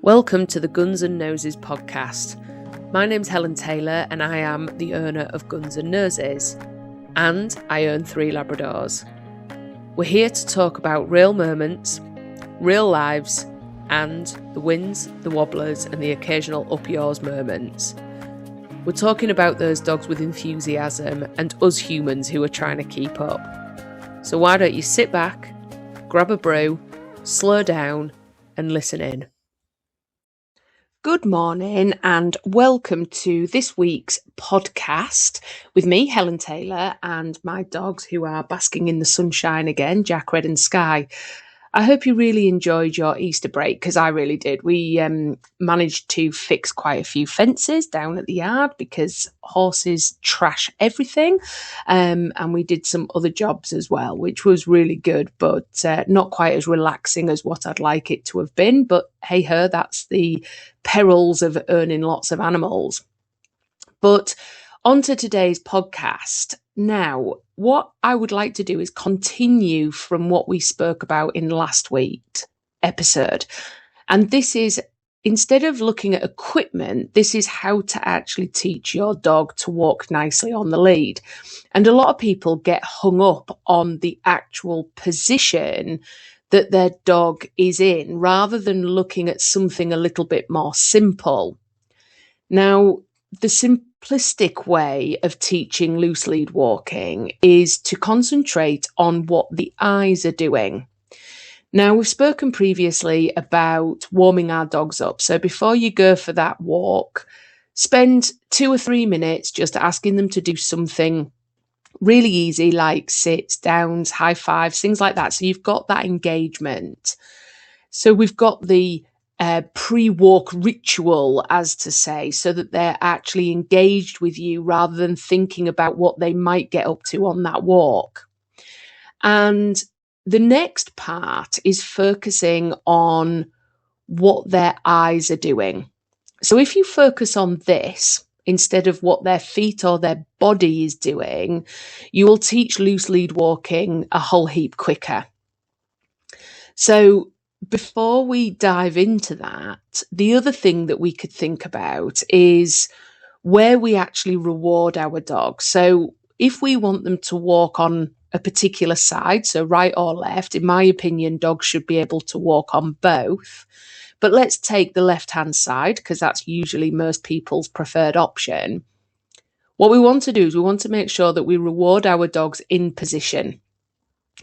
Welcome to the Guns and Noses podcast. My name's Helen Taylor and I am the owner of Guns and Noses, and I own 3 Labradors. We're here to talk about real moments, real lives, and the wins, the wobblers, and the occasional up yours moments. We're talking about those dogs with enthusiasm and us humans who are trying to keep up. So why don't you sit back, grab a brew, slow down, and listen in. Good morning and welcome to this week's podcast with me, Helen Taylor, and my dogs who are basking in the sunshine again, Jack, Red and Sky. I hope you really enjoyed your Easter break, because I really did. We managed to fix quite a few fences down at the yard because horses trash everything. And we did some other jobs as well, which was really good, but not quite as relaxing as what I'd like it to have been. But hey ho, that's the perils of owning lots of animals. But on to today's podcast. Now, what I would like to do is continue from what we spoke about in last week's episode. And this is, instead of looking at equipment, this is how to actually teach your dog to walk nicely on the lead. And a lot of people get hung up on the actual position that their dog is in, rather than looking at something a little bit more simple. Now, the simplistic way of teaching loose lead walking is to concentrate on what the eyes are doing. Now, we've spoken previously about warming our dogs up. So before you go for that walk, spend 2 or 3 minutes just asking them to do something really easy, like sits, downs, high fives, things like that. So you've got that engagement. So we've got the pre-walk ritual, as to say, so that they're actually engaged with you rather than thinking about what they might get up to on that walk. And the next part is focusing on what their eyes are doing. So if you focus on this instead of what their feet or their body is doing, you will teach loose lead walking a whole heap quicker. So before we dive into that, the other thing that we could think about is where we actually reward our dogs. So if we want them to walk on a particular side, so right or left, in my opinion, dogs should be able to walk on both. But let's take the left-hand side, because that's usually most people's preferred option. What we want to do is we want to make sure that we reward our dogs in position.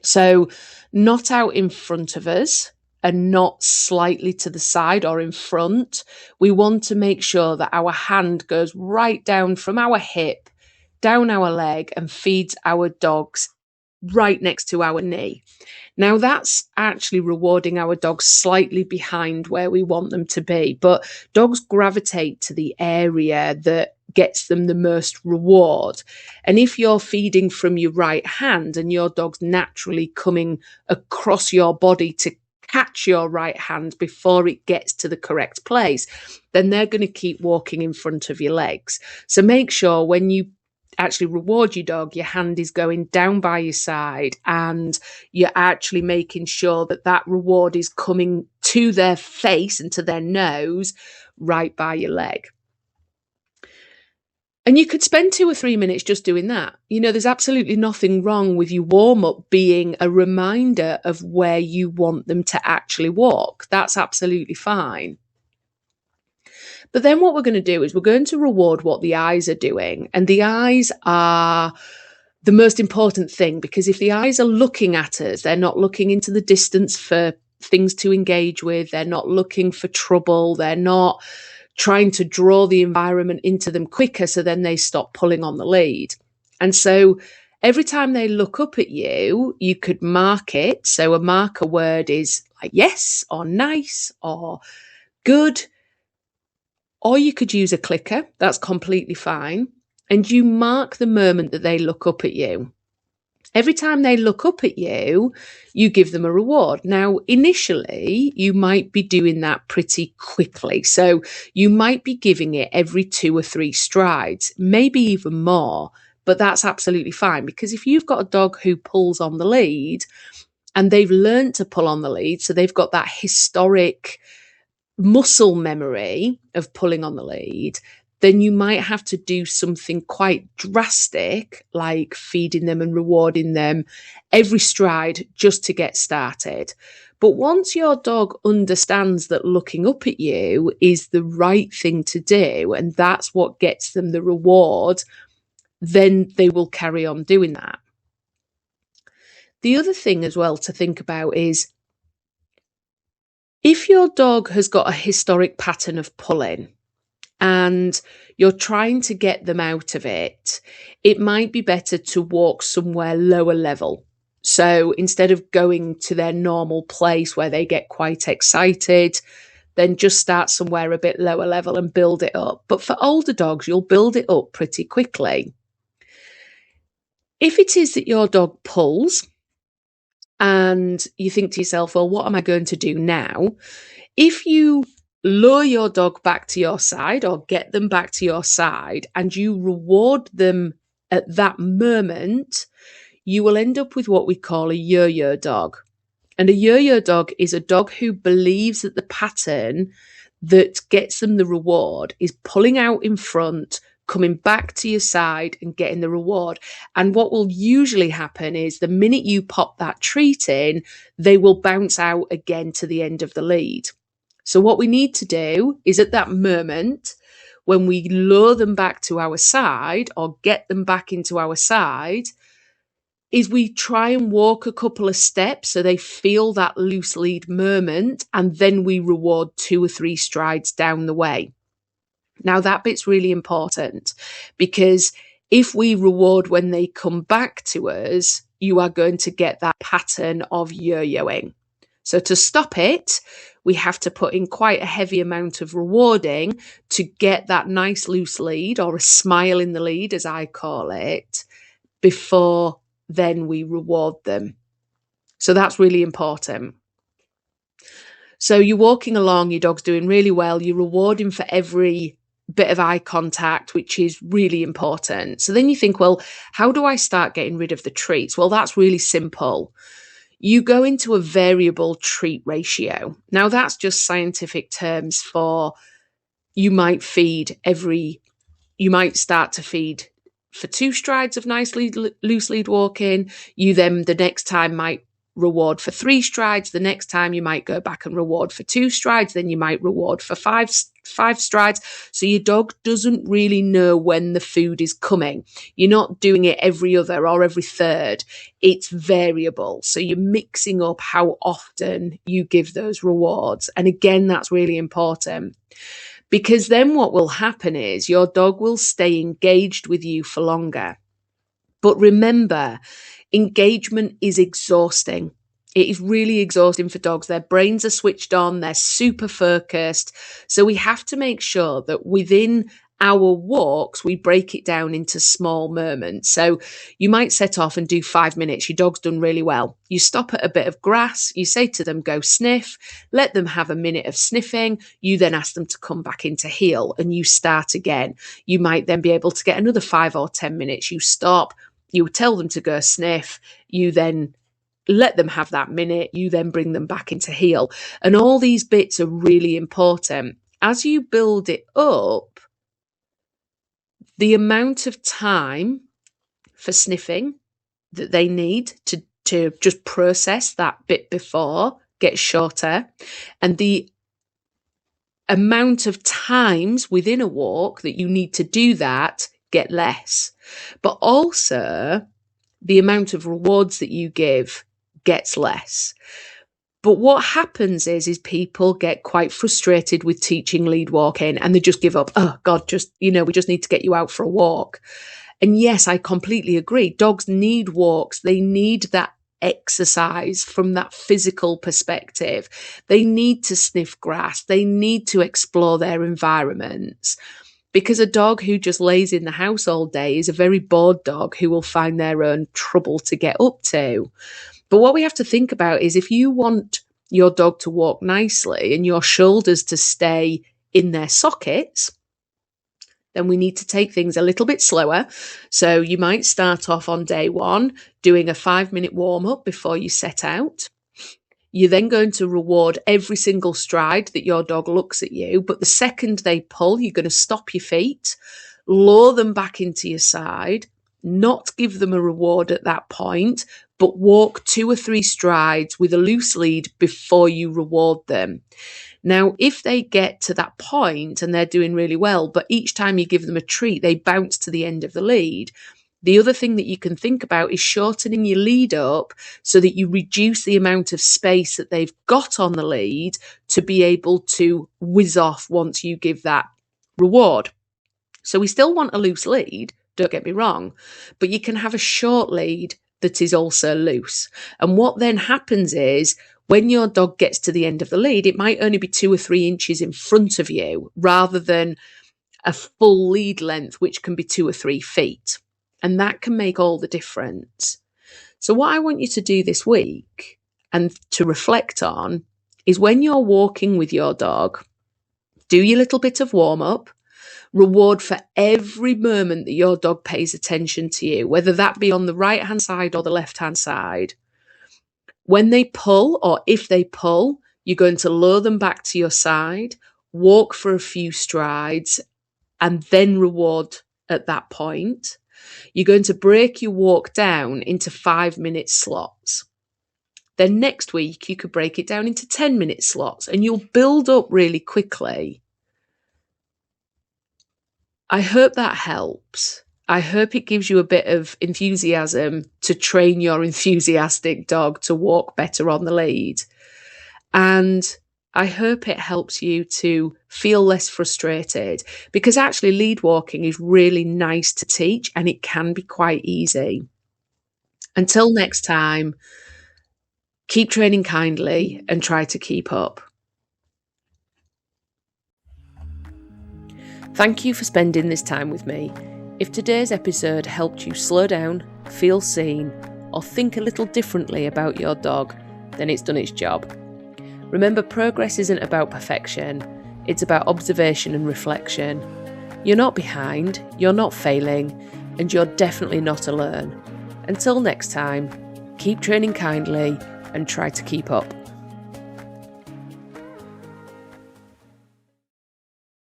So not out in front of us, and not slightly to the side or in front. We want to make sure that our hand goes right down from our hip, down our leg, and feeds our dogs right next to our knee. Now, that's actually rewarding our dogs slightly behind where we want them to be, but dogs gravitate to the area that gets them the most reward. And if you're feeding from your right hand and your dog's naturally coming across your body to catch your right hand before it gets to the correct place, then they're going to keep walking in front of your legs. So make sure when you actually reward your dog, your hand is going down by your side and you're actually making sure that that reward is coming to their face and to their nose right by your leg. And you could spend 2 or 3 minutes just doing that. You know, there's absolutely nothing wrong with your warm-up being a reminder of where you want them to actually walk. That's absolutely fine. But then what we're going to do is we're going to reward what the eyes are doing. And the eyes are the most important thing, because if the eyes are looking at us, they're not looking into the distance for things to engage with. They're not looking for trouble. They're not trying to draw the environment into them quicker, so then they stop pulling on the lead. And so every time they look up at you, you could mark it. So a marker word is like yes or nice or good, or you could use a clicker. That's completely fine. And you mark the moment that they look up at you. Every time they look up at you, you give them a reward. Now, initially, you might be doing that pretty quickly. So you might be giving it every 2 or 3 strides, maybe even more, but that's absolutely fine. Because if you've got a dog who pulls on the lead and they've learned to pull on the lead, so they've got that historic muscle memory of pulling on the lead, then you might have to do something quite drastic, like feeding them and rewarding them every stride just to get started. But once your dog understands that looking up at you is the right thing to do, and that's what gets them the reward, then they will carry on doing that. The other thing as well to think about is if your dog has got a historic pattern of pulling and you're trying to get them out of it, it might be better to walk somewhere lower level. So instead of going to their normal place where they get quite excited, then just start somewhere a bit lower level and build it up. But for older dogs, you'll build it up pretty quickly. If it is that your dog pulls and you think to yourself, well, what am I going to do now? If you lure your dog back to your side or get them back to your side and you reward them at that moment, you will end up with what we call a yo-yo dog. And a yo-yo dog is a dog who believes that the pattern that gets them the reward is pulling out in front, coming back to your side and getting the reward. And what will usually happen is the minute you pop that treat in, they will bounce out again to the end of the lead. So what we need to do is at that moment, when we lure them back to our side or get them back into our side, is we try and walk a couple of steps so they feel that loose lead moment, and then we reward 2 or 3 strides down the way. Now that bit's really important because if we reward when they come back to us, you are going to get that pattern of yo-yoing. So to stop it, we have to put in quite a heavy amount of rewarding to get that nice loose lead, or a smile in the lead as I call it, before then we reward them. So that's really important. So you're walking along, your dog's doing really well, you're rewarding for every bit of eye contact, which is really important. So then you think, well, how do I start getting rid of the treats? Well, that's really simple. You go into a variable treat ratio. Now that's just scientific terms for you might start to feed for 2 strides of nice loose lead walking. You then the next time might reward for 3 strides. The next time you might go back and reward for 2 strides. Then you might reward for 5 strides. So your dog doesn't really know when the food is coming. You're not doing it every other or every third. It's variable. So you're mixing up how often you give those rewards. And again, that's really important. Because then what will happen is your dog will stay engaged with you for longer. But remember, engagement is exhausting. It is really exhausting for dogs. Their brains are switched on. They're super focused. So we have to make sure that within our walks, we break it down into small moments. So you might set off and do 5 minutes. Your dog's done really well. You stop at a bit of grass. You say to them, go sniff. Let them have a minute of sniffing. You then ask them to come back into heel and you start again. You might then be able to get another 5 or 10 minutes. You stop. You tell them to go sniff. You then let them have that minute. You then bring them back into heel. And all these bits are really important. As you build it up, the amount of time for sniffing that they need to just process that bit before gets shorter, and the amount of times within a walk that you need to do that get less. But also the amount of rewards that you give gets less. But what happens is people get quite frustrated with teaching lead walking and they just give up. Oh God, we just need to get you out for a walk. And yes, I completely agree. Dogs need walks. They need that exercise from that physical perspective. They need to sniff grass. They need to explore their environments. Because a dog who just lays in the house all day is a very bored dog who will find their own trouble to get up to. But what we have to think about is if you want your dog to walk nicely and your shoulders to stay in their sockets, then we need to take things a little bit slower. So you might start off on day 1 doing a 5-minute warm-up before you set out. You're then going to reward every single stride that your dog looks at you. But the second they pull, you're going to stop your feet, lower them back into your side, not give them a reward at that point, but walk 2 or 3 strides with a loose lead before you reward them. Now, if they get to that point and they're doing really well, but each time you give them a treat, they bounce to the end of the lead, the other thing that you can think about is shortening your lead up so that you reduce the amount of space that they've got on the lead to be able to whiz off once you give that reward. So we still want a loose lead, don't get me wrong, but you can have a short lead that is also loose. And what then happens is when your dog gets to the end of the lead, it might only be 2 or 3 inches in front of you rather than a full lead length, which can be 2 or 3 feet. And that can make all the difference. So what I want you to do this week and to reflect on is when you're walking with your dog, do your little bit of warm up, reward for every moment that your dog pays attention to you, whether that be on the right-hand side or the left-hand side. When they pull, or if they pull, you're going to lure them back to your side, walk for a few strides, and then reward at that point. You're going to break your walk down into 5-minute slots. Then next week, you could break it down into 10-minute slots, and you'll build up really quickly. I hope that helps. I hope it gives you a bit of enthusiasm to train your enthusiastic dog to walk better on the lead. And I hope it helps you to feel less frustrated, because actually lead walking is really nice to teach and it can be quite easy. Until next time, keep training kindly and try to keep up. Thank you for spending this time with me. If today's episode helped you slow down, feel seen, or think a little differently about your dog, then it's done its job. Remember, progress isn't about perfection, it's about observation and reflection. You're not behind, you're not failing, and you're definitely not alone. Until next time, keep training kindly and try to keep up.